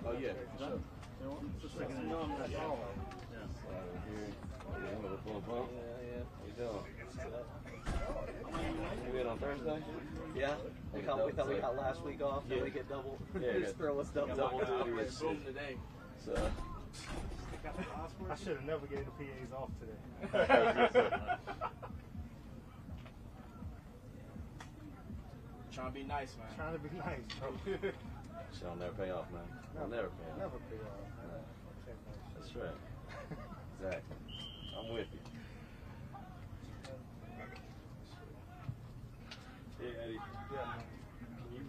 Oh, yeah. You in on Thursday? Yeah. We thought we got last week off, then we get double. Yeah, Just throw us double duty. Today. So. I should have never gave the PAs off today. Trying to be nice, man. Trying to be nice, bro. Shit'll never pay off, man. It'll never pay off. Never pay off. That's right. Exactly. I'm with you. Hey, Eddie. Yeah. Can you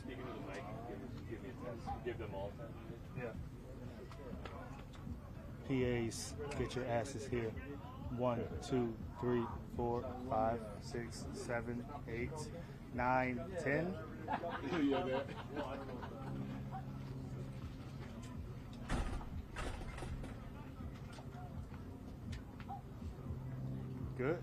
speak into the mic and give me a test? Give them all time. Yeah. PAs, get your asses here. 1, 2, 3, 4, 5, 6, 7, 8, 9, 10. Yeah, that. Good.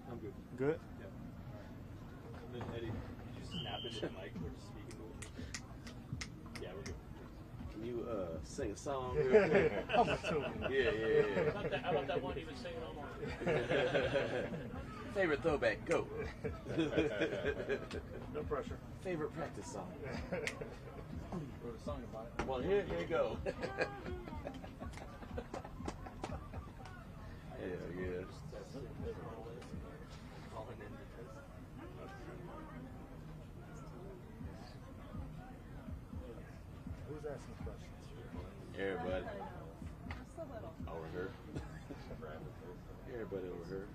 I'm good. Good. Yeah. And then Eddie, you just snap into the mic or just speaking to it? Yeah, we're good. Can you sing a song real quick? I'm a tune. Yeah. How about that one he was singing online? Favorite throwback, go. No pressure. Favorite practice song. Wrote a song about it. Well, here you go. Hell yeah. Who's asking questions? Everybody. Over here. Everybody over here.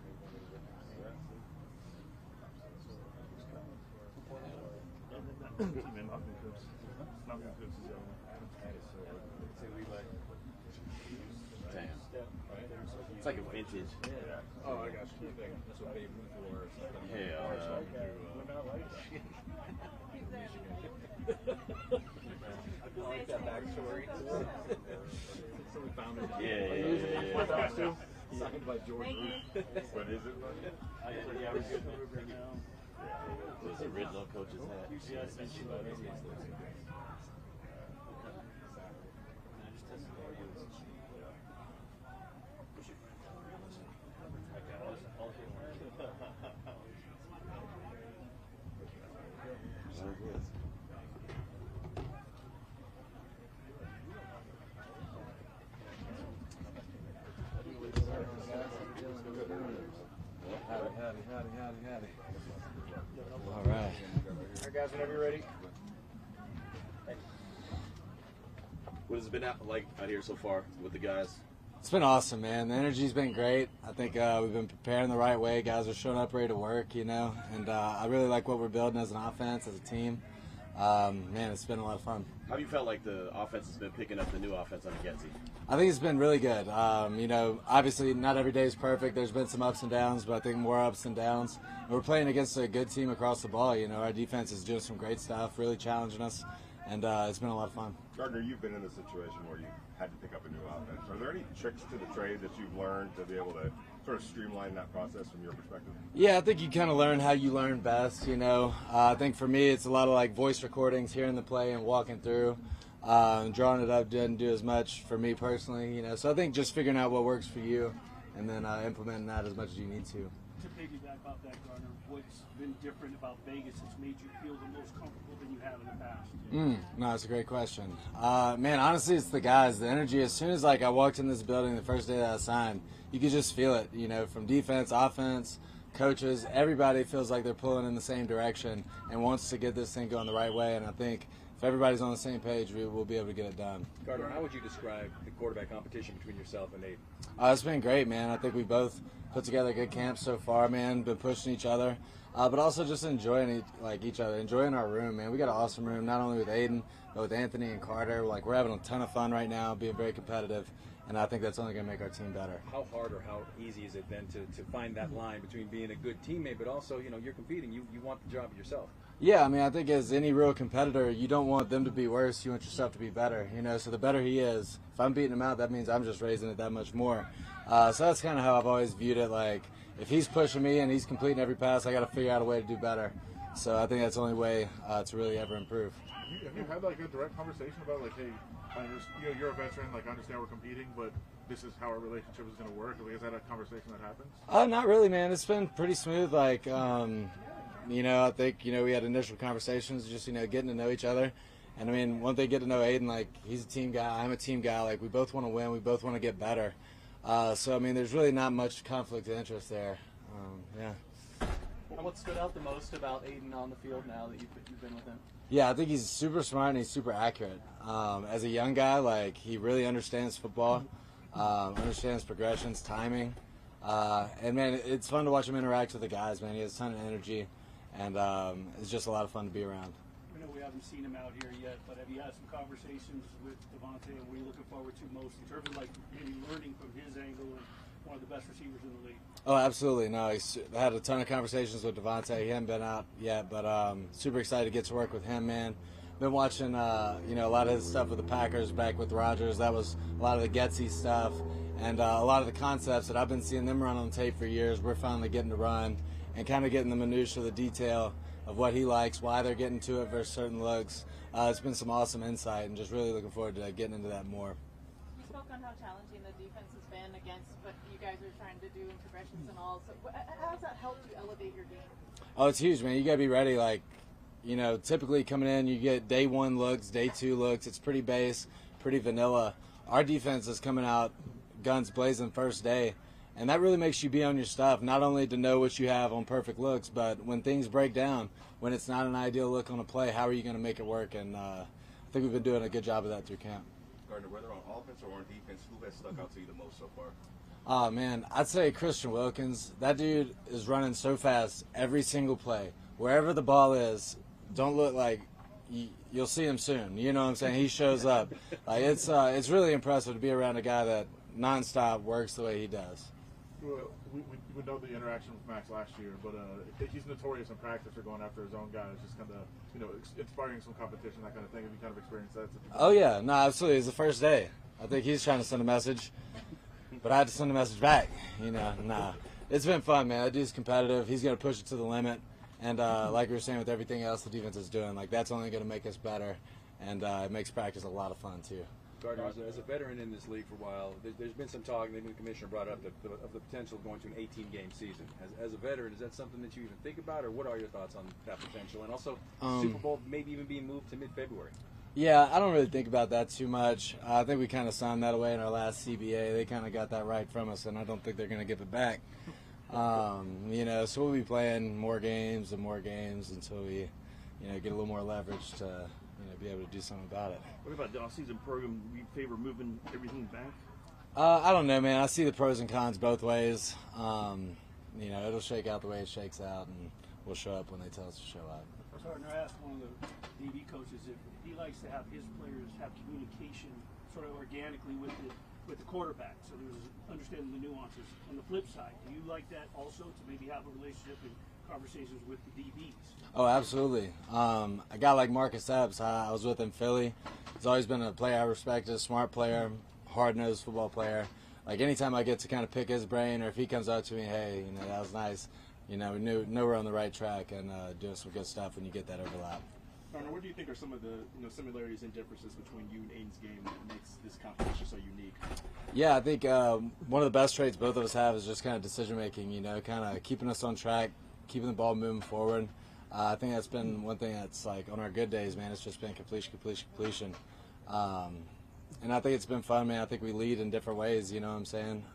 Damn. It's like a vintage. Oh, I got you. That's what Babe Ruth wore or something. Hell I like that backstory. So we found it. Yeah. Signed by George Ruth. What is it? Yeah, we're good. Right now. It was the original coach's hat. Yeah, I sent you that. Howdy. All right. All right, guys, whenever you're ready. What has it been like out here so far with the guys? It's been awesome, man. The energy's been great. I think we've been preparing the right way. Guys are showing up ready to work, and I really like what we're building as an offense, as a team. Man, it's been a lot of fun. How have you felt like the offense has been picking up the new offense under Koonce? I think it's been really good. Obviously not every day is perfect. There's been some ups and downs, but I think more ups than downs. And we're playing against a good team across the ball. Our defense is doing some great stuff, really challenging us, and it's been a lot of fun. Gardner, you've been in a situation where you had to pick up a new offense. Are there any tricks to the trade that you've learned to be able to sort of streamline that process from your perspective? Yeah, I think you kind of learn how you learn best, I think for me it's a lot of like voice recordings, hearing the play and walking through. Drawing it up didn't do as much for me personally, So I think just figuring out what works for you and then implementing that as much as you need to. To piggyback off that, Gardner, what's been different about Vegas that's made you feel the most comfortable than you have in the past? No, it's a great question. Man, honestly, it's the guys, the energy. As soon as I walked in this building the first day that I signed, you could just feel it, from defense, offense, coaches, everybody feels like they're pulling in the same direction and wants to get this thing going the right way. And I think if everybody's on the same page, we'll be able to get it done. Gardner, how would you describe the quarterback competition between yourself and Aidan? It's been great, man. I think we both put together a good camp so far, man. Been pushing each other, but also just enjoying each other, enjoying our room, man. We got an awesome room, not only with Aidan, but with Anthony and Carter. We're having a ton of fun right now, being very competitive. and I think that's only going to make our team better. How hard or how easy is it then to find that line between being a good teammate, but also, you're competing, you want the job yourself? Yeah, I mean, I think as any real competitor, you don't want them to be worse. You want yourself to be better, So the better he is, if I'm beating him out, that means I'm just raising it that much more. So that's kind of how I've always viewed it. Like, if he's pushing me and he's completing every pass, I got to figure out a way to do better. So I think that's the only way to really ever improve. Have you had like a direct conversation about like, hey, you're a veteran, like I understand we're competing, but this is how our relationship is going to work? Like, is that a conversation that happens? Not really, man. It's been pretty smooth. Like, I think, we had initial conversations, just, getting to know each other. And, I mean, once they get to know Aidan, like, he's a team guy, I'm a team guy. Like, we both want to win. We both want to get better. So, I mean, there's really not much conflict of interest there. Yeah. And what stood out the most about Aidan on the field now that you've been with him? Yeah, I think he's super smart and he's super accurate. As a young guy, like, he really understands football, understands progressions, timing. And, man, it's fun to watch him interact with the guys, man. He has a ton of energy, and it's just a lot of fun to be around. I know we haven't seen him out here yet, but have you had some conversations with Devontae, and what are you looking forward to most in terms of, like, maybe learning from his angle and one of the best receivers in the league? Oh, absolutely. No, I had a ton of conversations with Devontae. He hasn't been out yet, but super excited to get to work with him, man. Been watching, a lot of his stuff with the Packers back with Rodgers. That was a lot of the Getsy stuff, and a lot of the concepts that I've been seeing them run on tape for years. We're finally getting to run and kind of getting the minutiae, the detail of what he likes, why they're getting to it versus certain looks. It's been some awesome insight, and just really looking forward to getting into that more. You spoke on how challenging the defense has been against what you guys are trying to do in progressions and all. So how has that helped you elevate your game? Oh, it's huge, man. You got to be ready. Like, typically coming in, you get day one looks, day two looks. It's pretty base, pretty vanilla. Our defense is coming out guns blazing first day, and that really makes you be on your stuff, not only to know what you have on perfect looks, but when things break down, when it's not an ideal look on a play, how are you going to make it work? And I think we've been doing a good job of that through camp. Gardner, whether on offense or on defense, who has stuck out to you the most so far? Oh, man, I'd say Christian Wilkins. That dude is running so fast every single play. Wherever the ball is, don't look like you'll see him soon. You know what I'm saying? He shows up. Like, it's really impressive to be around a guy that nonstop works the way he does. Well, we know the interaction with Max last year, but he's notorious in practice for going after his own guys, just kind of, inspiring some competition, that kind of thing. Have you kind of experienced that? Oh, yeah. No, absolutely. It's the first day. I think he's trying to send a message, but I had to send a message back. Nah. It's been fun, man. That dude's competitive. He's going to push it to the limit. And like we were saying with everything else the defense is doing, like, that's only going to make us better. And it makes practice a lot of fun, too. Gardner, as a veteran in this league for a while, there's been some talk, maybe the commissioner brought up of the potential of going to an 18-game season. As a veteran, is that something that you even think about, or what are your thoughts on that potential? And also, Super Bowl maybe even being moved to mid-February. Yeah, I don't really think about that too much. I think we kind of signed that away in our last CBA. They kind of got that right from us, and I don't think they're going to give it back. So we'll be playing more games and more games until we, get a little more leverage to, be able to do something about it. What about the off-season program? Do you favor moving everything back? I don't know, man. I see the pros and cons both ways. It'll shake out the way it shakes out, and we'll show up when they tell us to show up. Gardner asked one of the DB coaches if he likes to have his players have communication sort of organically with the quarterback, so there's understanding the nuances. On the flip side, do you like that also, to maybe have a relationship and conversations with the DBs? Oh, absolutely. A guy like Marcus Epps, I was with in Philly. He's always been a player I respected, a smart player, hard-nosed football player. Like, anytime I get to kind of pick his brain, or if he comes out to me, hey, that was nice, we know we're on the right track and doing some good stuff when you get that overlap. Gardner, what do you think are some of the similarities and differences between you and Aidan's game that makes this competition so unique? Yeah, I think one of the best traits both of us have is just kind of decision-making, kind of keeping us on track, keeping the ball moving forward. I think that's been one thing that's, like, on our good days, man, it's just been completion. And I think it's been fun, man. I think we lead in different ways, you know what I'm saying?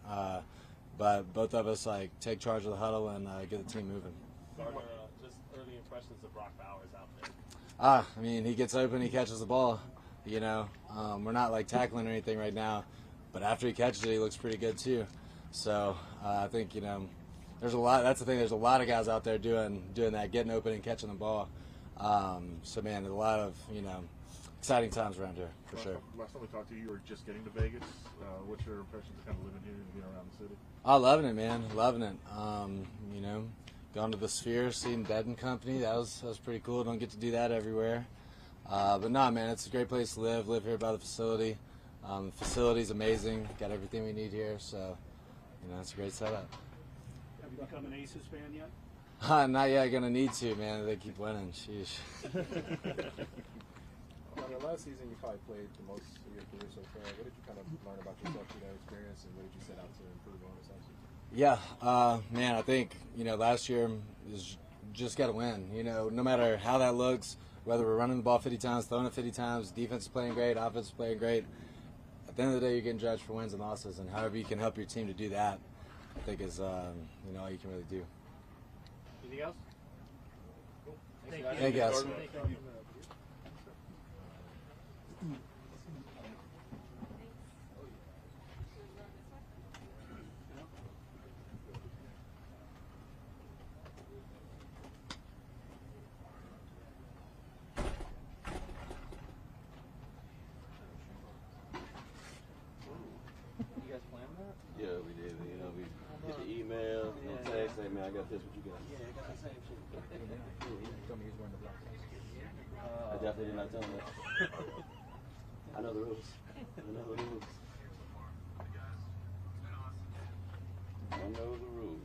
But both of us, like, take charge of the huddle and get the team moving. Gardner, just early impressions of Brock Bowers out there. I mean, he gets open, he catches the ball, We're not, like, tackling or anything right now, but after he catches it, he looks pretty good, too. So I think, there's a lot. That's the thing. There's a lot of guys out there doing that, getting open and catching the ball. So, man, there's a lot of, exciting times around here for sure. Last time we talked to you, you were just getting to Vegas. What's your impressions of kind of living here and being around the city? Oh, loving it, man. Loving it. You know, going to the Sphere, seeing Dead and Company. That was pretty cool. Don't get to do that everywhere. But no, man, it's a great place to live. Live here by the facility. The facility's amazing. Got everything we need here. So, you know, it's a great setup. Have you become an Aces fan yet? Not yet. Gonna need to, man. They keep winning. Sheesh. Last season, you probably played the most of your career so far. What did you kind of learn about yourself through that experience, and what did you set out to improve on this offseason? Yeah, man, I think, you know, last year is just got to win. You know, no matter how that looks, whether we're running the ball 50 times, throwing it 50 times, defense is playing great, offense is playing great. At the end of the day, you're getting judged for wins and losses, and however you can help your team to do that, I think is, you know, all you can really do. Anything else? Cool. Thank you, guys. You guys plan that? Yeah, we did. You know, we get the email, text, say, man, I got this, what you got? Yeah, I got the same shit. He told me he's wearing the black. I definitely did not tell him that. I know the rules. I know the rules. I know the rules.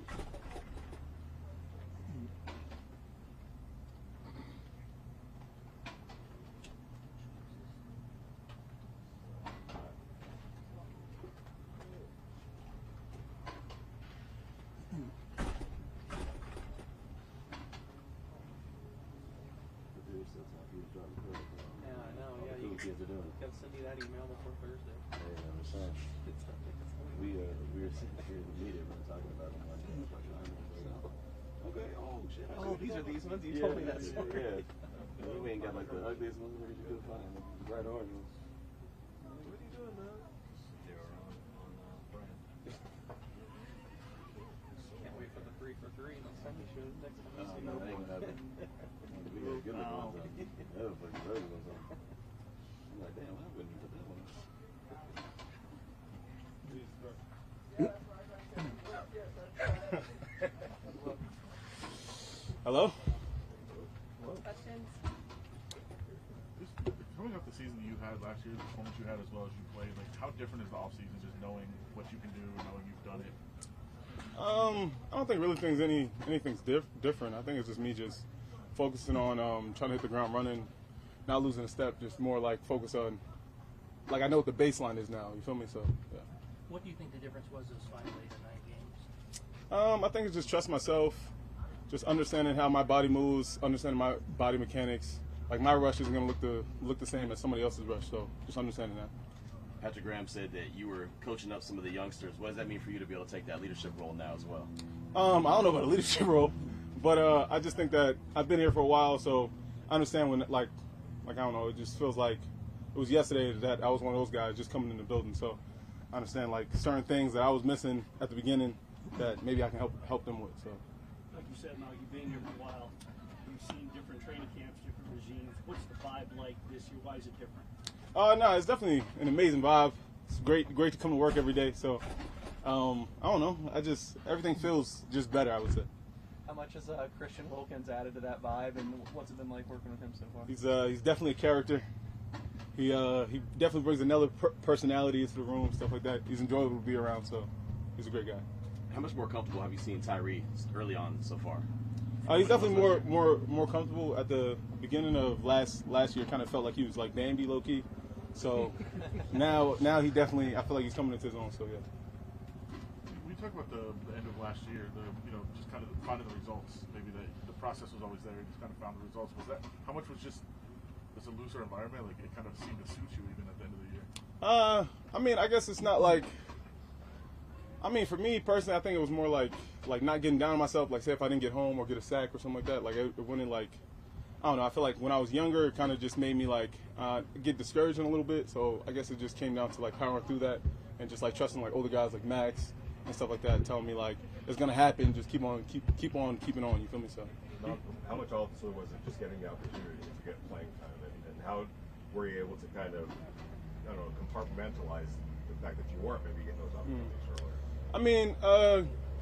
Yeah, I know. Yeah, you kids are doing it. gotta send me that email before Thursday. Hey, I'm just saying. We were sitting here in the meeting, we were talking about them like, okay, oh shit. Oh, these are these ones? You told me that story. Yeah. We ain't got like the ugliest ones that you could find. The bright orange ones. What are you doing, man? They were on brand. Can't wait for the 3 for 3 and the Sunday show next time I see No, that ain't gonna happen. We got good looking ones on. That was fucking ugly ones on. I'm like, damn, I wouldn't put that one on. Hello? Questions? Coming off the season that you had last year, the performance you had as well as you played, like how different is the offseason just knowing what you can do and knowing you've done it? I don't think really anything's different. I think it's just me just focusing on trying to hit the ground running, not losing a step, just more like focus on, like I know what the baseline is now, you feel me? So, yeah. What do you think the difference was this final 8 or 9 games? I think it's just trust myself, just understanding how my body moves, understanding my body mechanics. Like my rush isn't going to look the same as somebody else's rush, so just understanding that. Patrick Graham said that you were coaching up some of the youngsters. What does that mean for you to be able to take that leadership role now as well? I don't know about a leadership role, but I just think that I've been here for a while, so I understand when, like I don't know, it just feels like it was yesterday that I was one of those guys just coming in the building. So I understand like certain things that I was missing at the beginning that maybe I can help them with. So, Like you said, Mal, you've been here for a while. You've seen different training camps, different regimes. What's the vibe like this year? Why is it different? No, it's definitely an amazing vibe. It's great to come to work every day. So, I don't know. Everything feels just better, I would say. How much has Christian Wilkins added to that vibe, and what's it been like working with him so far? He's definitely a character. He definitely brings another personality into the room, stuff like that. He's enjoyable to be around, so he's a great guy. How much more comfortable have you seen Tyree early on so far? He's definitely more comfortable. At the beginning of last year, kind of felt like he was like Bambi low key. So now he definitely, I feel like he's coming into his own. So yeah. We talked about the end of last year, just kind of finding the results. Maybe the process was always there. You just kind of found the results. Was that how much was just a looser environment? Like it kind of seemed to suit you even at the end of the year. I mean, I guess it's not like. I mean, for me personally, I think it was more like not getting down on myself. Like, say if I didn't get home or get a sack or something like that. Like, it wouldn't like. I don't know. I feel like when I was younger, it kind of just made me like get discouraged in a little bit. So I guess it just came down to like powering through that and just like trusting like older guys like Max and stuff like that, telling me like it's gonna happen. Just keep on keeping on. You feel me? So. How much also was it just getting the opportunity to get playing time, and how were you able to kind of, I don't know, compartmentalize the fact that you weren't maybe getting those opportunities earlier? I mean,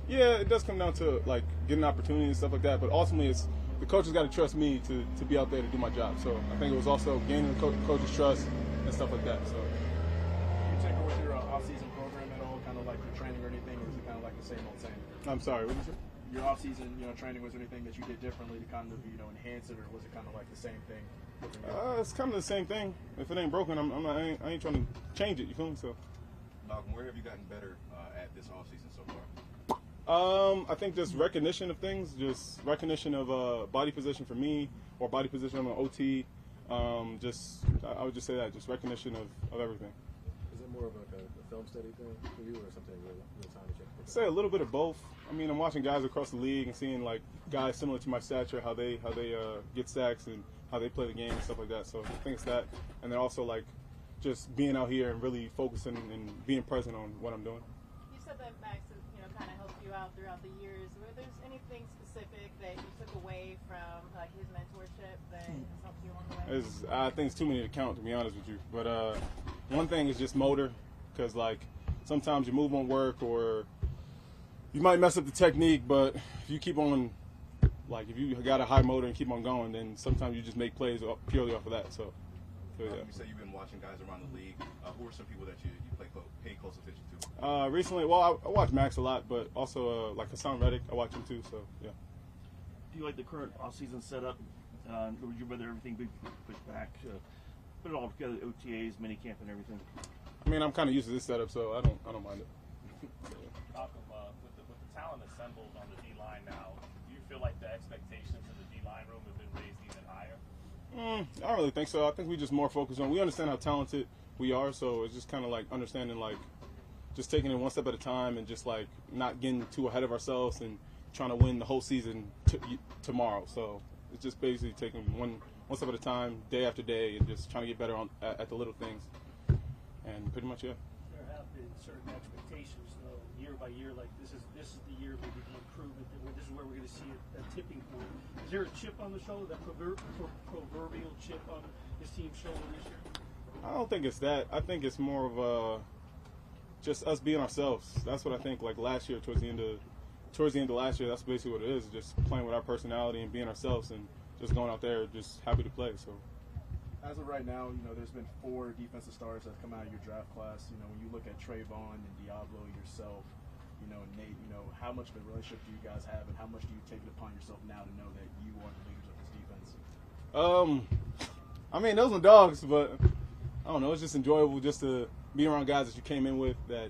yeah, it does come down to like getting opportunities and stuff like that. But ultimately, it's the coaches got to trust me to be out there to do my job. So I think it was also gaining the coach's trust and stuff like that. So. Do you tinker with your off-season program at all, kind of like your training or anything, or is it kind of like the same old same? I'm sorry, what did you say? Your off-season, training, was there anything that you did differently to kind of, enhance it, or was it kind of like the same thing? It's kind of the same thing. If it ain't broken, I ain't trying to change it. You feel me? So. Malcolm, where have you gotten better at this offseason so far? I think just recognition of things, just recognition of body position for me, or body position on an OT. I would just say that, just recognition of everything. Is it more of like a film study thing for you, or something real time that you have to pick I'd say a little bit of both. I mean, I'm watching guys across the league and seeing like guys similar to my stature, how they get sacks and how they play the game and stuff like that. So I think it's that, and then also like just being out here and really focusing and being present on what I'm doing. You said that Max has, kind of helped you out throughout the years. Were there anything specific that you took away from like his mentorship that has helped you along the way? I think it's too many to count, to be honest with you. But one thing is just motor, because like sometimes your move won't work, or you might mess up the technique. But if you keep on, like if you got a high motor and keep on going, then sometimes you just make plays purely off of that. So yeah. You said you've been watching guys around the league. Who are some people that you pay close attention to? Recently, well, I watch Max a lot, but also like Hassan Reddick, I watch him too. So yeah. Do you like the current off-season setup? Or would you rather everything be pushed back? Put it all together, OTAs, minicamp, and everything. I mean, I'm kind of used to this setup, so I don't mind it. Malcolm, with the talent assembled on the D-line now, do you feel like the expectations in the D-line room have been raised even higher? I don't really think so. I think we just more focused on, we understand how talented we are, so it's just kind of like understanding, like just taking it one step at a time and just like not getting too ahead of ourselves and trying to win the whole season tomorrow. So it's just basically taking one step at a time, day after day, and just trying to get better at the little things. And pretty much, yeah. There have been certain expectations, though, year by year. Like this is the year where we can improve it. This is where we're going to see a tipping point. Is there a chip on the shoulder, that proverbial chip on this team's shoulder this year? I don't think it's that. I think it's more of just us being ourselves. That's what I think. Like last year, towards the end of last year, that's basically what it is. Just playing with our personality and being ourselves, and just going out there, just happy to play. So. As of right now, there's been 4 defensive stars that have come out of your draft class. When you look at Trayvon and Diablo, yourself, and Nate, how much of a relationship do you guys have, and how much do you take it upon yourself now to know that you are the leaders of this defense? I mean, those are dogs, but I don't know. It's just enjoyable just to be around guys that you came in with that,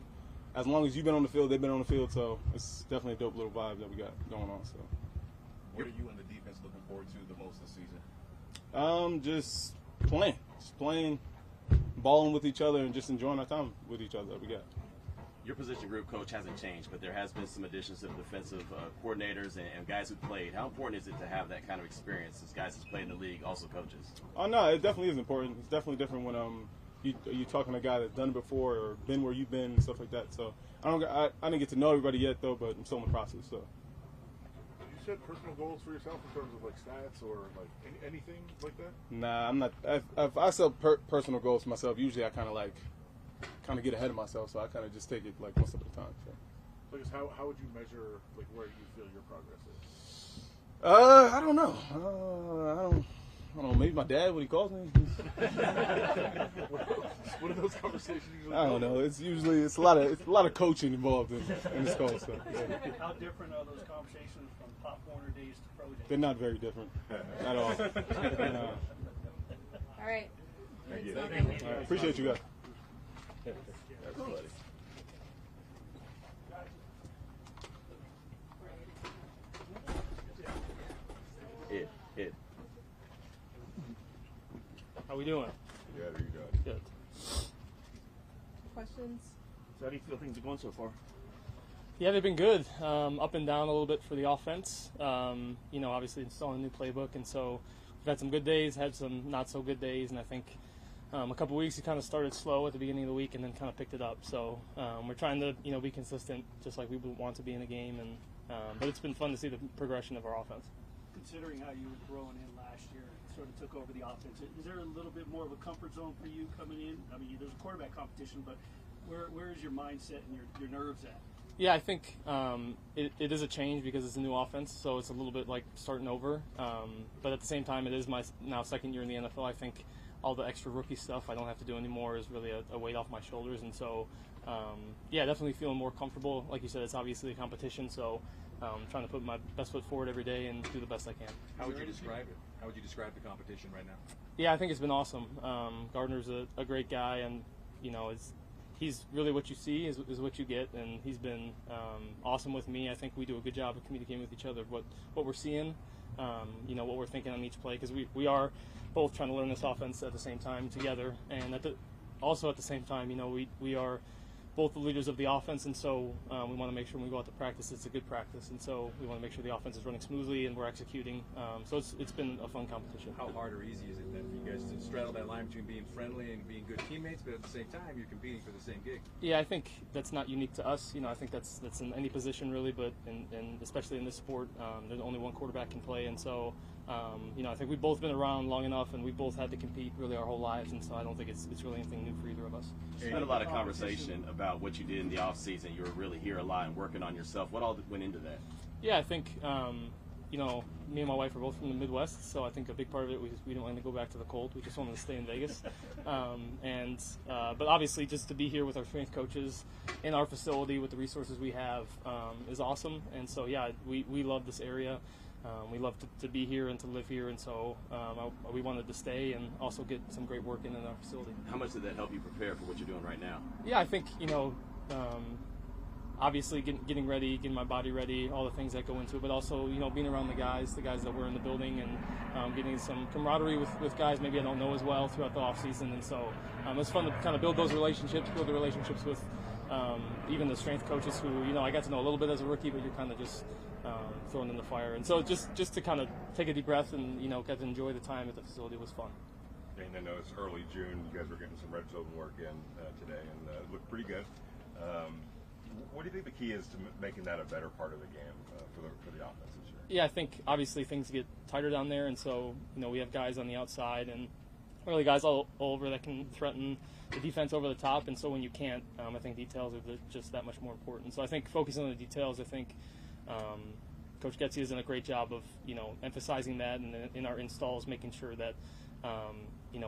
as long as you've been on the field, they've been on the field. So it's definitely a dope little vibe that we got going on. So. What are you and the defense looking forward to the most this season? Just playing, balling with each other, and just enjoying our time with each other that we got. Your position group, coach, hasn't changed, but there has been some additions to the defensive coordinators and guys who played. How important is it to have that kind of experience as guys who's played in the league, also coaches? Oh no, it definitely is important. It's definitely different when you talking to a guy that's done it before or been where you've been and stuff like that. So I didn't get to know everybody yet though, but I'm still in the process. So. Set personal goals for yourself in terms of like stats or like anything like that? Nah, I'm not. If I set personal goals for myself, usually I kind of get ahead of myself, so I kind of just take it like one step at a time. So. I guess how would you measure like where you feel your progress is? I don't know. I don't know. Maybe my dad, what he calls me. What are those conversations usually? I don't know. It's a lot of coaching involved in this call. So. Yeah. How different are those conversations from Pop Warner days to pro days? They're not very different at all. All right. Thank you. All right. Appreciate you guys. How we doing? Yeah, there you go. Good. Questions? So how do you feel things are going so far? Yeah, they've been good. Up and down a little bit for the offense. Obviously installing a new playbook, and so we've had some good days, had some not so good days, and I think a couple weeks you kind of started slow at the beginning of the week and then kind of picked it up. So we're trying to be consistent, just like we would want to be in a game, and but it's been fun to see the progression of our offense. Considering how you were growing in last year, sort of took over the offense. Is there a little bit more of a comfort zone for you coming in? I mean, there's a quarterback competition, but where is your mindset and your nerves at? Yeah, I think it is a change because it's a new offense, so it's a little bit like starting over. But at the same time, it is my now second year in the NFL. I think all the extra rookie stuff I don't have to do anymore is really a weight off my shoulders. And so, yeah, definitely feeling more comfortable. Like you said, it's obviously a competition, so trying to put my best foot forward every day and do the best I can. How would you describe it? How would you describe the competition right now? Yeah, I think it's been awesome. Gardner's a great guy, and, he's really what you see is what you get, and he's been awesome with me. I think we do a good job of communicating with each other what we're seeing, what we're thinking on each play, because we are both trying to learn this offense at the same time together, and also at the same time, we are both the leaders of the offense, and so we want to make sure when we go out to practice, it's a good practice, and so we want to make sure the offense is running smoothly and we're executing. So it's been a fun competition. How hard or easy is it then for you guys to straddle that line between being friendly and being good teammates, but at the same time you're competing for the same gig? Yeah, I think that's not unique to us. I think that's in any position really, but and especially in this sport, there's only one quarterback can play, and so I think we've both been around long enough, and we both had to compete really our whole lives, and so I don't think it's really anything new for either of us. There's been a lot of conversation about what you did in the off season. You were really here a lot and working on yourself. What all went into that? Yeah, I think me and my wife are both from the Midwest, so I think a big part of it was we didn't want to go back to the cold. We just wanted to stay in Vegas, but obviously just to be here with our strength coaches in our facility with the resources we have is awesome. And so yeah, we love this area. We love to be here and to live here, and so we wanted to stay and also get some great work in our facility. How much did that help you prepare for what you're doing right now? Yeah, I think, obviously getting ready, getting my body ready, all the things that go into it, but also, being around the guys that were in the building, and getting some camaraderie with guys maybe I don't know as well throughout the off season. And so it was fun to kind of build the relationships with even the strength coaches who, I got to know a little bit as a rookie, but you're kind of just thrown in the fire. And so just to kind of take a deep breath and, get to enjoy the time at the facility was fun. And I know it's early June. You guys were getting some red zone work in today, and it looked pretty good. What do you think the key is to making that a better part of the game for the offense this year? Yeah, I think obviously things get tighter down there, and so we have guys on the outside and really guys all over that can threaten the defense over the top. And so when you can't, I think details are just that much more important. So I think focusing on the details. I think Coach Getsy has done a great job of emphasizing that, and in our installs, making sure that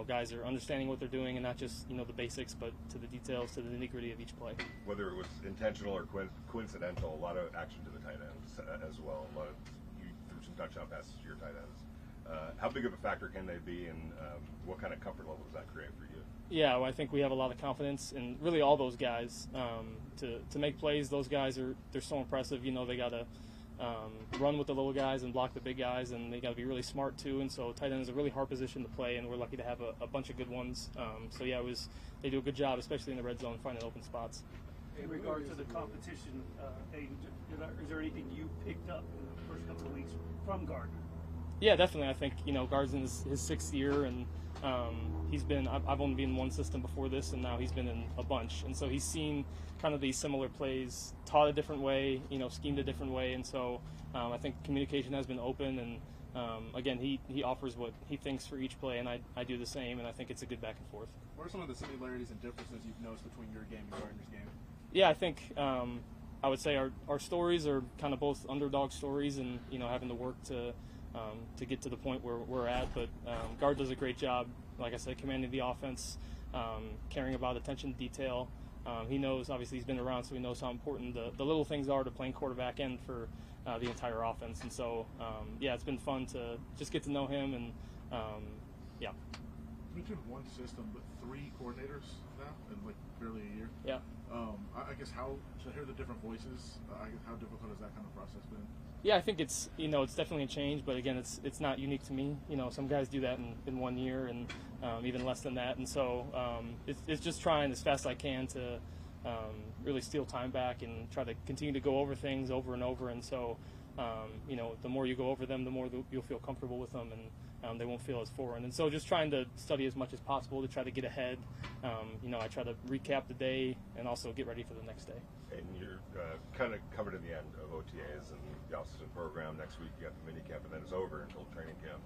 guys are understanding what they're doing and not just the basics, but to the details, to the nitty-gritty of each play. Whether it was intentional or coincidental, a lot of action to the tight ends as well. You threw some touchdown passes to your tight ends. How big of a factor can they be, and what kind of comfort level does that create for you? Yeah, well, I think we have a lot of confidence in really all those guys to make plays. Those guys they're so impressive. They got to run with the little guys and block the big guys, and they got to be really smart too. And so tight end is a really hard position to play, and we're lucky to have a bunch of good ones. So yeah, they do a good job, especially in the red zone, finding open spots. In regard to the competition, Aidan, is there anything you picked up in the first couple of weeks from Gardner? Yeah, definitely. I think Gardner's in his sixth year, and I've only been in one system before this, and now he's been in a bunch, and so he's seen kind of these similar plays taught a different way, schemed a different way, and so I think communication has been open, and again, he offers what he thinks for each play, and I do the same, and I think it's a good back and forth. What are some of the similarities and differences you've noticed between your game and Gardner's game? Yeah, I think I would say our stories are kind of both underdog stories, and having to work to get to the point where we're at. But Gard does a great job, like I said, commanding the offense, caring about attention to detail. He knows, obviously he's been around, so he knows how important the little things are to playing quarterback and for the entire offense. And so, yeah, it's been fun to just get to know him. And, yeah. You mentioned one system, but 3 coordinators now in barely a year. Yeah. I guess to hear the different voices, how difficult has that kind of process been? Yeah, I think it's definitely a change, but again, it's not unique to me. Some guys do that in 1 year and even less than that, and so it's just trying as fast as I can to really steal time back and try to continue to go over things over and over. And so the more you go over them, the more you'll feel comfortable with them, and they won't feel as foreign. And so just trying to study as much as possible to try to get ahead. I try to recap the day and also get ready for the next day. And you're kind of covered in the end of OTAs and the off-season program. Next week you got the mini camp, and then it's over until training camp.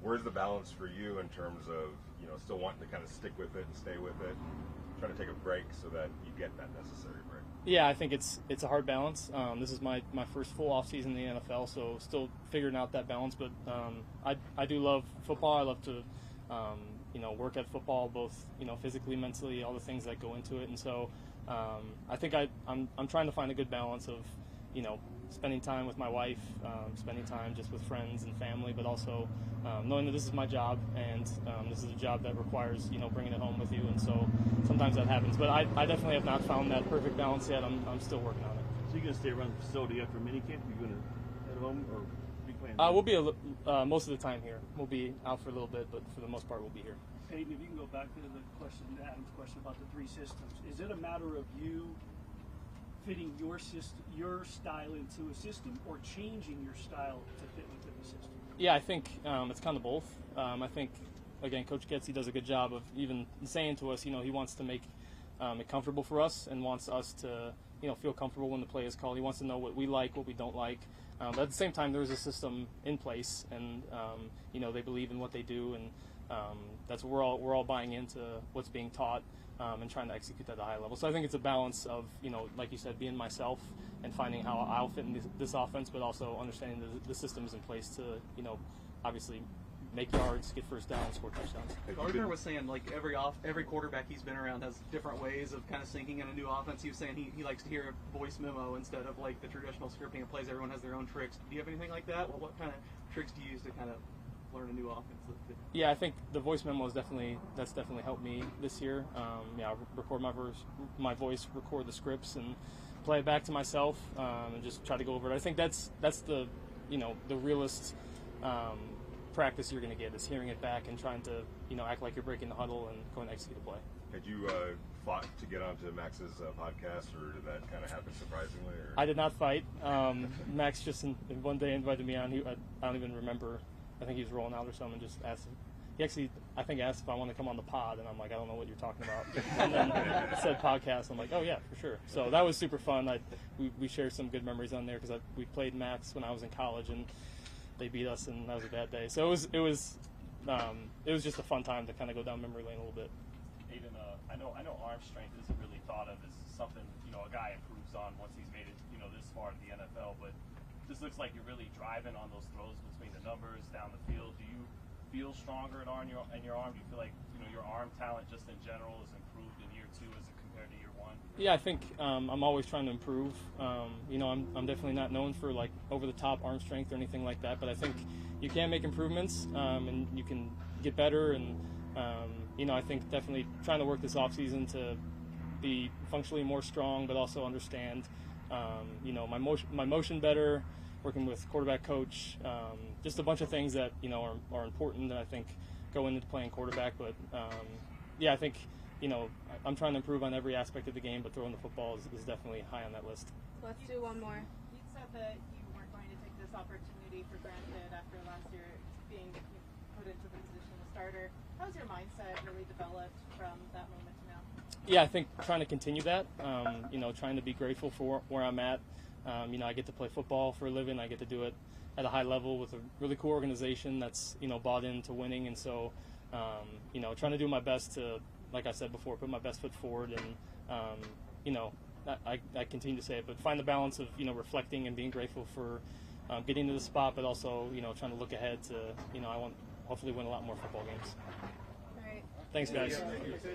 Where's the balance for you in terms of, you know, still wanting to kind of stick with it and stay with it, trying to take a break so that you get that necessary break? Yeah, I think it's a hard balance. This is my first full off season in the NFL, so still figuring out that balance. But I do love football. I love to work at football, both physically, mentally, all the things that go into it. And so I think I'm trying to find a good balance of spending time with my wife, spending time just with friends and family, but also knowing that this is my job and this is a job that requires bringing it home with you. And so sometimes that happens, but I definitely have not found that perfect balance yet. I'm still working on it. So you're going to stay around the facility after minicamp? You're going to head home or be playing? We'll be most of the time here. We'll be out for a little bit, but for the most part, we'll be here. Aidan, if you can go back to the question, Adam's question about the three systems, is it a matter of you fitting your style into a system, or changing your style to fit within the system? Yeah, I think it's kind of both. I think, again, Coach Getsy does a good job of even saying to us, he wants to make it comfortable for us and wants us to, feel comfortable when the play is called. He wants to know what we like, what we don't like. But at the same time, there's a system in place, and they believe in what they do, and that's what we're all buying into what's being taught. And trying to execute at a high level. So I think it's a balance of, like you said, being myself and finding how I'll fit in this offense, but also understanding the system is in place to, obviously make yards, get first downs, score touchdowns. Gardner was saying, like, every quarterback he's been around has different ways of kind of sinking in a new offense. He was saying he likes to hear a voice memo instead of, like, the traditional scripting of plays. Everyone has their own tricks. Do you have anything like that? What kind of tricks do you use to kind of learn a new offense? Yeah, I think the voice memo is definitely helped me this year. I record my voice, record the scripts, and play it back to myself, and just try to go over it. I think that's the the realest practice you're going to get is hearing it back and trying to act like you're breaking the huddle and going to execute a play. Had you fought to get onto Max's podcast, or did that kind of happen surprisingly? Or? I did not fight. Max just one day invited me on. I don't even remember. I think he was rolling out or something and just asked. He actually, I think, asked if I want to come on the pod, and I'm like, I don't know what you're talking about. And then said podcast. I'm like, oh yeah, for sure. So that was super fun. We shared some good memories on there because we played Max when I was in college, and they beat us, and that was a bad day. So it was just a fun time to kind of go down memory lane a little bit. Aidan, I know arm strength isn't really thought of as something a guy improves on once he's made it this far in the NFL, but this looks like you're really driving on those throws between the numbers down the field. Do you feel stronger in your arm? Do you feel like your arm talent just in general is improved in year 2 as compared to year 1? Yeah, I think I'm always trying to improve. I'm definitely not known for like over the top arm strength or anything like that, but I think you can make improvements and you can get better. And I think definitely trying to work this off season to be functionally more strong, but also understand my motion better. Working with quarterback coach, just a bunch of things that are important that I think go into playing quarterback. But I think I'm trying to improve on every aspect of the game, but throwing the football is definitely high on that list. Let's do one more. You said that you weren't going to take this opportunity for granted after last year being put into the position of starter. How's your mindset really developed from that moment to now? Yeah, I think trying to continue that. Trying to be grateful for where I'm at. I get to play football for a living. I get to do it at a high level with a really cool organization that's, bought into winning. And so, trying to do my best to, like I said before, put my best foot forward. And, I continue to say it, but find the balance of, reflecting and being grateful for getting to the spot, but also, trying to look ahead to, I want hopefully win a lot more football games. All right. Thanks, guys. Yeah.